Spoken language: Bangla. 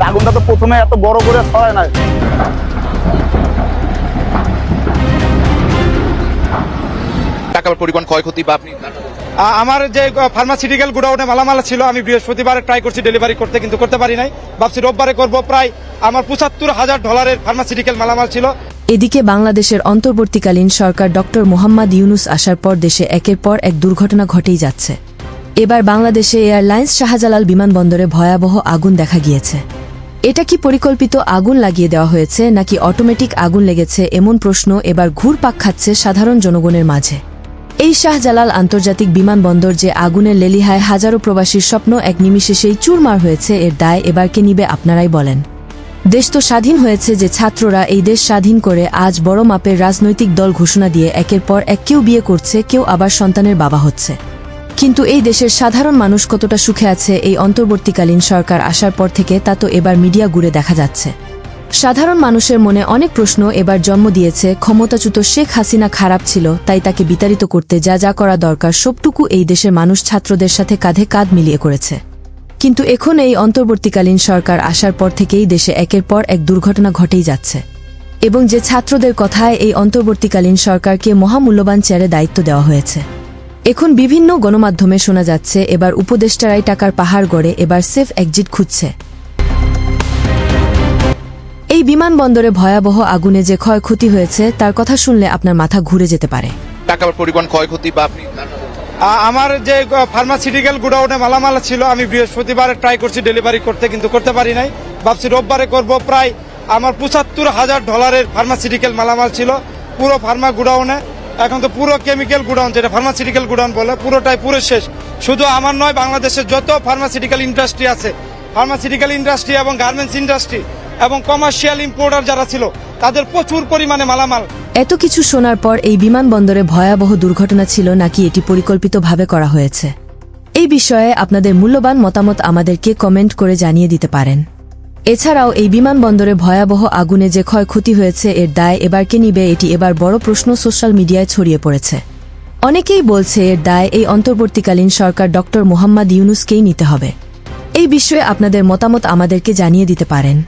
আগুনটা তো প্রথমে এত বড় করে ছড়ায় না। টাকার পরিমাণ ক্ষয়ক্ষতি বা আপনি আমার যে ফার্মাসিউটিক্যাল গুডাউনে মালামাল ছিল, আমি বৃহস্পতিবারে ট্রাই করছি ডেলিভারি করতে, কিন্তু করতে পারি নাই। ভাবছি রোববারে করব। প্রায় আমার $৭৫,০০০ ফার্মাসিউটিক্যাল মালামাল ছিল। এদিকে বাংলাদেশের অন্তর্বর্তীকালীন সরকার ডক্টর মোহাম্মদ ইউনুস আসার পর দেশে একের পর এক দুর্ঘটনা ঘটেই যাচ্ছে। এবার বাংলাদেশে এয়ারলাইন্স শাহজালাল বিমানবন্দরে ভয়াবহ আগুন দেখা গিয়েছে। এটা কি পরিকল্পিত আগুন লাগিয়ে দেওয়া হয়েছে নাকি অটোমেটিক আগুন লেগেছে, এমন প্রশ্ন এবার ঘুরপাক খাচ্ছে সাধারণ জনগণের মাঝে। এই শাহজালাল আন্তর্জাতিক বিমানবন্দর যে আগুনের লেলিহায় হাজারো প্রবাসীর স্বপ্ন এক নিমিষে সেই চুরমার হয়েছে, এর দায় এবার কে নিবে আপনারাই বলেন। দেশ তো স্বাধীন হয়েছে যে ছাত্ররা এই দেশ স্বাধীন করে আজ বড় মাপের রাজনৈতিক দল ঘোষণা দিয়ে একের পর এক কেউ বিয়ে করছে, কেউ আবার সন্তানের বাবা হচ্ছে। কিন্তু এই দেশের সাধারণ মানুষ কতটা সুখে আছে এই অন্তর্বর্তীকালীন সরকার আসার পর থেকে তা তো এবার মিডিয়া ঘুরে দেখা যাচ্ছে। সাধারণ মানুষের মনে অনেক প্রশ্ন এবার জন্ম দিয়েছে। ক্ষমতাচ্যুত শেখ হাসিনা খারাপ ছিল, তাই তাকে বিতাড়িত করতে যা যা করা দরকার সবটুকু এই দেশের মানুষ ছাত্রদের সাথে কাঁধে কাঁধ মিলিয়ে করেছে। কিন্তু এখন এই অন্তর্বর্তীকালীন সরকার আসার পর থেকেই দেশে একের পর এক দুর্ঘটনা ঘটেই যাচ্ছে, এবং যে ছাত্রদের কথায় এই অন্তর্বর্তীকালীন সরকারকে মহামূল্যবান চেয়ারে দায়িত্ব দেওয়া হয়েছে। এখন বিভিন্ন গণমাধ্যমে শোনা যাচ্ছে এবার উপদেষ্টারাই টাকার পাহাড় গড়ে এবার সেফ এক্সিট খুঁজছে। এই বিমানবন্দরে ভয়াবহ আগুনে যে ক্ষয়ক্ষতি হয়েছে তার কথা শুনলে আপনার মাথা ঘুরে যেতে পারে। টাকার পরিমাণ ক্ষয়ক্ষতি বা আপনি আমার যে ফার্মাসিউটিক্যাল গুডাউনে মালামাল ছিল, আমি বৃহস্পতিবারে ট্রাই করছি ডেলিভারি করতে, কিন্তু করতে পারি নাই। ভাবছি রোববারে করব। প্রায় আমার $৭৫,০০০ ফার্মাসিউটিক্যাল মালামাল ছিল পুরো ফার্মা গুডাউনে। এখন তো পুরো কেমিক্যাল গুডাউন, যেটা ফার্মাসিউটিক্যাল গুডাউন বলে, পুরোটাই পুরো শেষ। শুধু আমার নয়, বাংলাদেশের যত ফার্মাসিউটিক্যাল ইন্ডাস্ট্রি আছে, ফার্মাসিউটিক্যাল ইন্ডাস্ট্রি এবং গার্মেন্টস ইন্ডাস্ট্রি এবং কমার্শিয়াল ইম্পোর্টার যারা ছিল, তাদের প্রচুর পরিমাণে মালামাল। এত কিছু শোনার পর এই বিমানবন্দরে ভয়াবহ দুর্ঘটনা ছিল নাকি এটি পরিকল্পিতভাবে করা হয়েছে? এই বিষয়ে আপনাদের মূল্যবান মতামত আমাদেরকে কমেন্ট করে জানিয়ে দিতে পারেন। এছাড়াও এই বিমানবন্দরে ভয়াবহ আগুনে যে ক্ষয়ক্ষতি হয়েছে এর দায় এবার কে নিবে, এটি এবার বড় প্রশ্ন সোশ্যাল মিডিয়ায় ছড়িয়ে পড়েছে। অনেকেই বলছে এর দায় এই অন্তর্বর্তীকালীন সরকার ডক্টর মোহাম্মদ ইউনুসকেই নিতে হবে। এই বিষয়ে আপনাদের মতামত আমাদেরকে জানিয়ে দিতে পারেন।